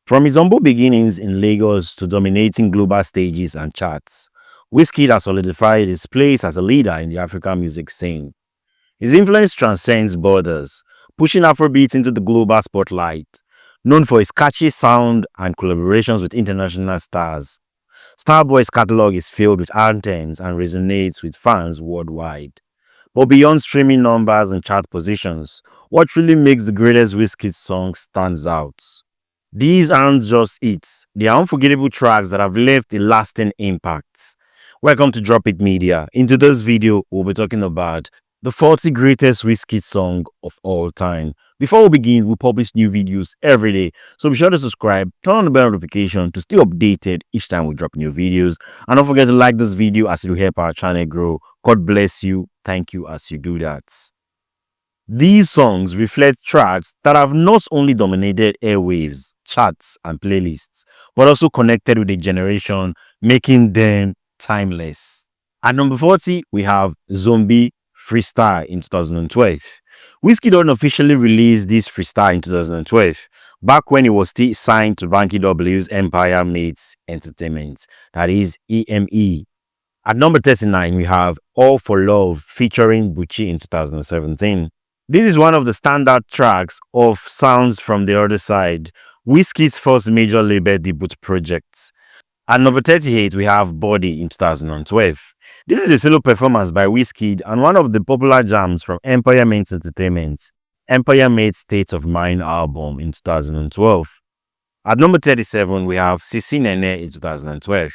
From his humble beginnings in Lagos to dominating global stages and charts, Wizkid has solidified his place as a leader in the African music scene. His influence transcends borders, pushing Afrobeat into the global spotlight. Known for his catchy sound and collaborations with international stars, Starboy's catalog is filled with anthems and resonates with fans worldwide. But beyond streaming numbers and chart positions, what really makes the greatest Wizkid song stands out. These aren't just hits, they are unforgettable tracks that have left a lasting impact. Welcome to Drop It Media. In today's video, we'll be talking about the 40 greatest Wizkid song of all time. Before we begin, we publish new videos every day, so be sure to subscribe, turn on the bell notification to stay updated each time we drop new videos, and don't forget to like this video as it will help our channel grow. God bless you. Thank you as you do that. These songs reflect tracks that have not only dominated airwaves, charts, and playlists, but also connected with a generation, making them timeless. At number 40, we have Zombie Freestyle in 2012. Wizkid unofficially released this freestyle in 2012, back when he was still signed to Banky W's Empire Mates Entertainment, that is EME. At number 39, we have All for Love featuring Bucie in 2017. This is one of the standout tracks of Sounds from the Other Side, Wizkid's first major label debut project. At number 38, we have Body in 2012. This is a solo performance by Wizkid and one of the popular jams from Empire Mates Entertainment, Empire Mates State of Mind album in 2012. At number 37, we have Sisi Nene in 2012.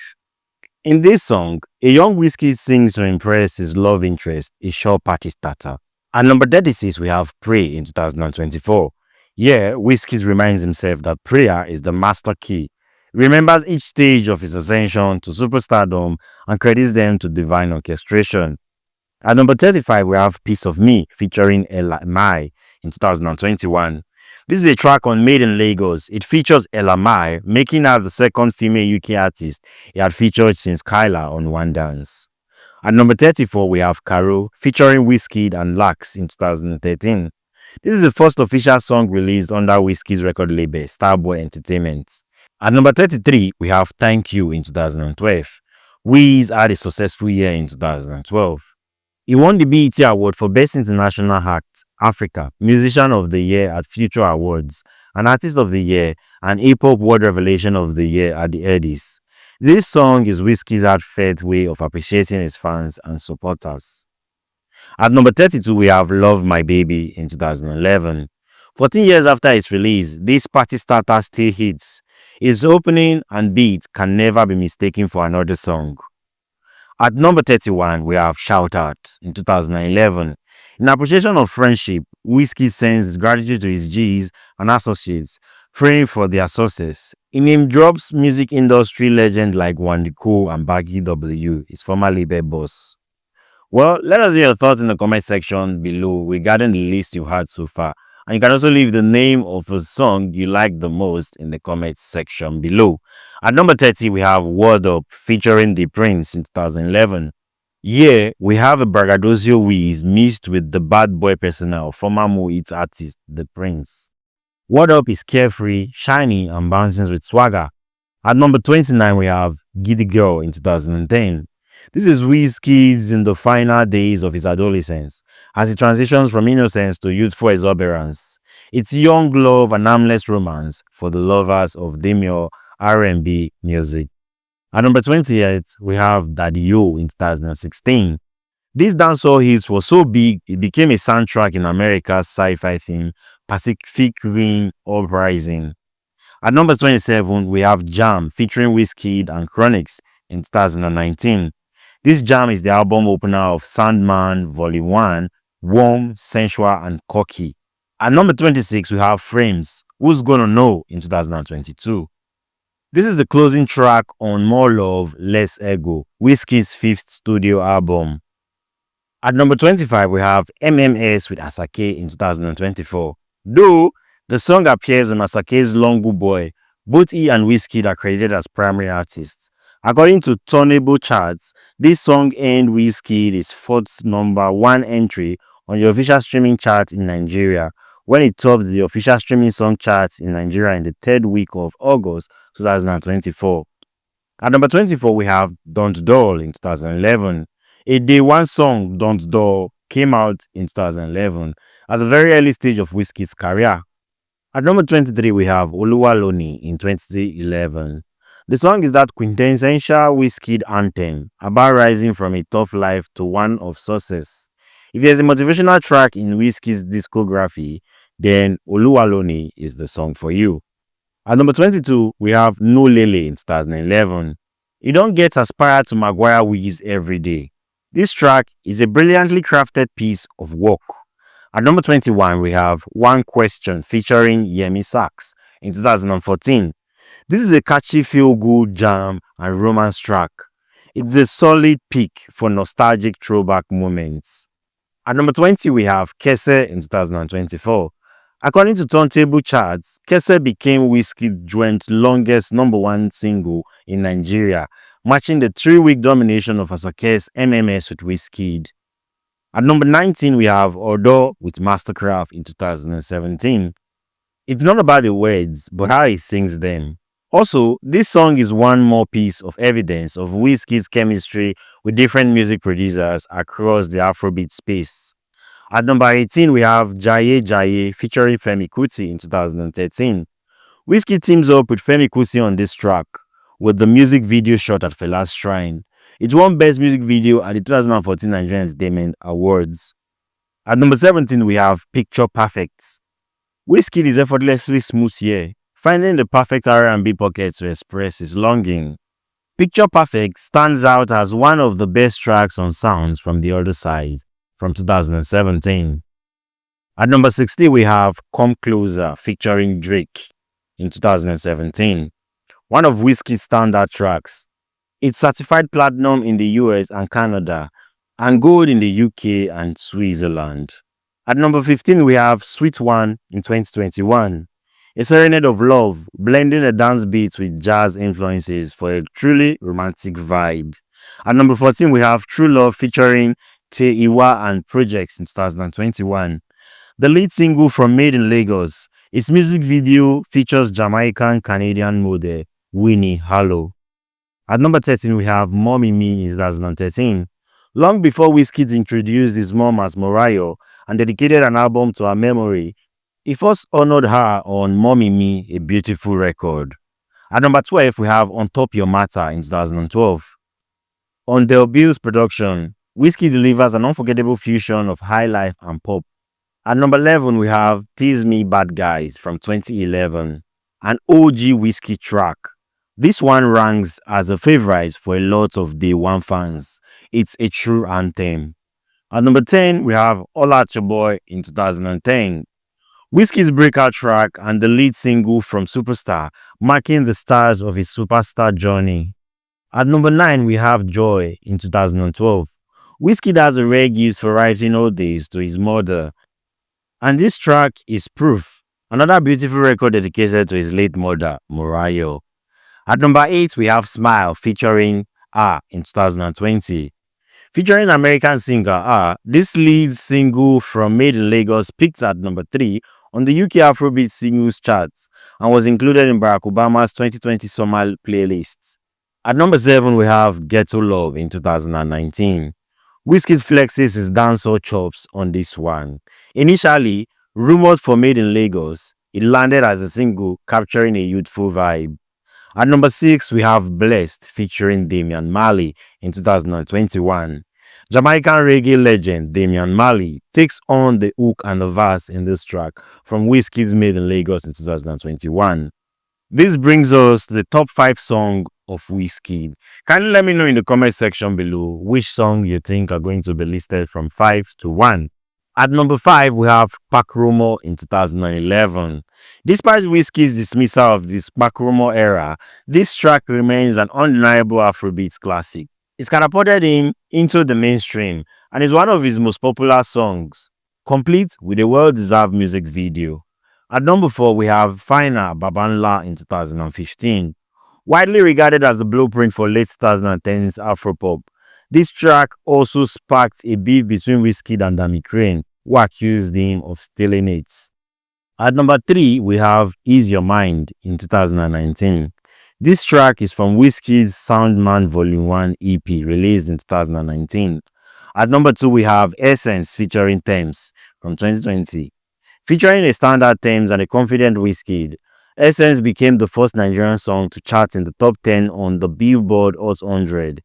In this song, a young Wizkid sings to impress his love interest, a sure party starter. At number 36, we have Pray in 2024. Here, Wizkid reminds himself that prayer is the master key. He remembers each stage of his ascension to superstardom and credits them to divine orchestration. At number 35, we have Piece of Me featuring Mai in 2021. This is a track on Made in Lagos. It features Mai, making her the second female UK artist he had featured since Kyla on One Dance. At number 34, we have Caro featuring Wizkid and L.A.X in 2013. This is the first official song released under Wizkid's record label, Starboy Entertainment. At number 33, we have Thank You in 2012. Wiz had a successful year in 2012. He won the BET Award for Best International Act, Africa, Musician of the Year at Future Awards, and Artist of the Year, and Hip Hop World Revelation of the Year at the Eddies. This song is Wizkid's heartfelt way of appreciating his fans and supporters. At number 32, we have Love My Baby in 2011. 14 years after its release, this party starter still hits. Its opening and beat can never be mistaken for another song. At number 31, we have Shoutout in 2011. In appreciation of friendship, Wizkid sends his gratitude to his G's and associates, praying for their success. He name drops music industry legends like Wandiko and Banky W, his former label boss. Well, let us hear your thoughts in the comment section below regarding the list you've had so far. And you can also leave the name of a song you like the most in the comment section below. At number 30, we have Wadup featuring The Prince in 2011. Here, we have a braggadocio Wiz mixed with the bad boy persona of former Mo Hits artist The Prince. Wadup is carefree, shiny, and bouncing with swagger. At number 29, we have Gidi Girl in 2010. This is Wizkid in the final days of his adolescence, as he transitions from innocence to youthful exuberance. It's young love and harmless romance for the lovers of demure R&B music. At number 28, we have Daddy Yo in 2016. This dancehall hit was so big, it became a soundtrack in America's sci-fi theme, Pacific Rim Uprising. At number 27, we have Jam featuring Wizkid and Chronixx in 2019. This jam is the album opener of Sandman Volume 1, Warm, Sensual, and Cocky. At number 26, we have Frames, Who's Gonna Know in 2022. This is the closing track on More Love, Less Ego, Wizkid's fifth studio album. At number 25, we have MMS with Asake in 2024. Though the song appears on Asake's Longo Boy, both he and Wizkid are credited as primary artists. According to Turntable Charts, this song earned Wizkid his fourth number 1 entry on the official streaming chart in Nigeria, when it topped the official streaming song charts in Nigeria in the third week of August 2024. At number 24, we have Don't Doll in 2011. A day one song, Don't Doll, came out in 2011 at the very early stage of Wizkid's career. At number 23, we have Oluwa Lo Ni in 2011. The song is that quintessential Wizkid anthem about rising from a tough life to one of success. If there's a motivational track in Wizkid's discography, then Oluwa Lo Ni is the song for you. At number 22, we have No Lele in 2011. You don't get aspire to Maguire Wigs every day. This track is a brilliantly crafted piece of work. At number 21, we have One Question featuring Yemi Sax in 2014. This is a catchy feel-good jam and romance track. It's a solid pick for nostalgic throwback moments. At number 20, we have Kese in 2024. According to Turntable Charts, Kese became Wizkid's joint longest number one single in Nigeria, matching the 3-week domination of Asake's MMS with Wizkid. At number 19, we have Odoo with Masterkraft in 2017. It's not about the words, but how he sings them. Also, this song is one more piece of evidence of Wizkid's chemistry with different music producers across the Afrobeat space. At number 18, we have Jaiye featuring Femi Kuti in 2013. Wizkid teams up with Femi Kuti on this track, with the music video shot at Fela's shrine. It won Best Music Video at the 2014 Nigerian Entertainment Awards. At number 17, we have Picture Perfect. Wizkid is effortlessly smooth here, finding the perfect R&B pocket to express his longing. Picture Perfect stands out as one of the best tracks on Sounds from the Other Side from 2017. At number 16, we have Come Closer featuring Drake in 2017, one of Wizkid's standout tracks. It's certified platinum in the US and Canada, and gold in the UK and Switzerland. At number 15, we have Sweet One in 2021, a serenade of love, blending the dance beats with jazz influences for a truly romantic vibe. At number 14, we have True Love featuring Iwa and Projects in 2021. The lead single from Made in Lagos, its music video features Jamaican-Canadian model Winnie Harlow. At number 13, we have Mommy Me in 2013. Long before Wizkid introduced his mom as Mariah and dedicated an album to her memory, he first honored her on Mommy Me, a beautiful record. At number 12, we have On Top Your Matter in 2012. On Del Bill's production, Wizkid delivers an unforgettable fusion of high life and pop. At number 11, we have Tease Me Bad Guys from 2011, an OG Wizkid track. This one ranks as a favorite for a lot of Day One fans. It's a true anthem. At number 10, we have All At Your Boy in 2010. Wizkid's breakout track and the lead single from Superstar, marking the start of his superstar journey. At number 9, we have Joy in 2012. Wizkid has a rare gift for writing odes to his mother, and this track is proof. Another beautiful record dedicated to his late mother, Mariah. At number 8, we have Smile featuring R in 2020. Featuring American singer R, this lead single from Made in Lagos peaked at number 3 on the UK Afrobeat singles charts and was included in Barack Obama's 2020 summer playlist. At number 7, we have Ghetto Love in 2019. Wizkid flexes his dancehall chops on this one. Initially, rumored for Made in Lagos, it landed as a single capturing a youthful vibe. At number 6, we have Blessed featuring Damian Marley in 2021. Jamaican reggae legend Damian Marley takes on the hook and the verse in this track from Wizkid's Made in Lagos in 2021. This brings us to the top 5 songs of Wizkid. Kindly let me know in the comment section below which song you think are going to be listed from 5 to 1. At number 5, we have Pack Rumor in 2011. Despite Wizkid's dismissal of the Pack Rumor era, this track remains an undeniable Afrobeat classic. It's catapulted him into the mainstream and is one of his most popular songs, complete with a well-deserved music video. At number 4, we have Final Babanla in 2015. Widely regarded as the blueprint for late 2010s Afropop, this track also sparked a beef between Wizkid and Dami Crane, who accused him of stealing it. At number 3, we have Ease Your Mind in 2019. This track is from Wizkid's Soundman Volume 1 EP released in 2019. At number 2, we have Essence featuring Thames from 2020. Featuring a standard Thames and a confident Wizkid, Essence became the first Nigerian song to chart in the top 10 on the Billboard Hot 100.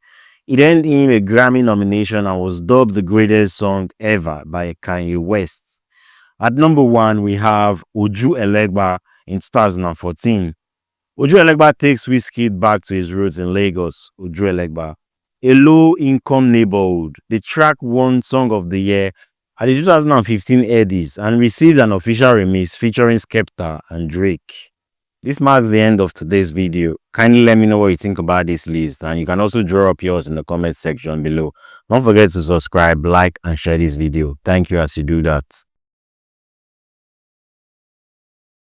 It earned him a Grammy nomination and was dubbed the greatest song ever by Kanye West. At number 1, we have Oju Elegba in 2014. Oju Elegba takes Wizkid back to his roots in Lagos. Oju Elegba, a low-income neighborhood. The track won Song of the Year at the 2015 Eddies and received an official remix featuring Skepta and Drake. This marks the end of today's video. Kindly let me know what you think about this list, and you can also draw up yours in the comment section below. Don't forget to subscribe, like, and share this video. Thank you as you do that.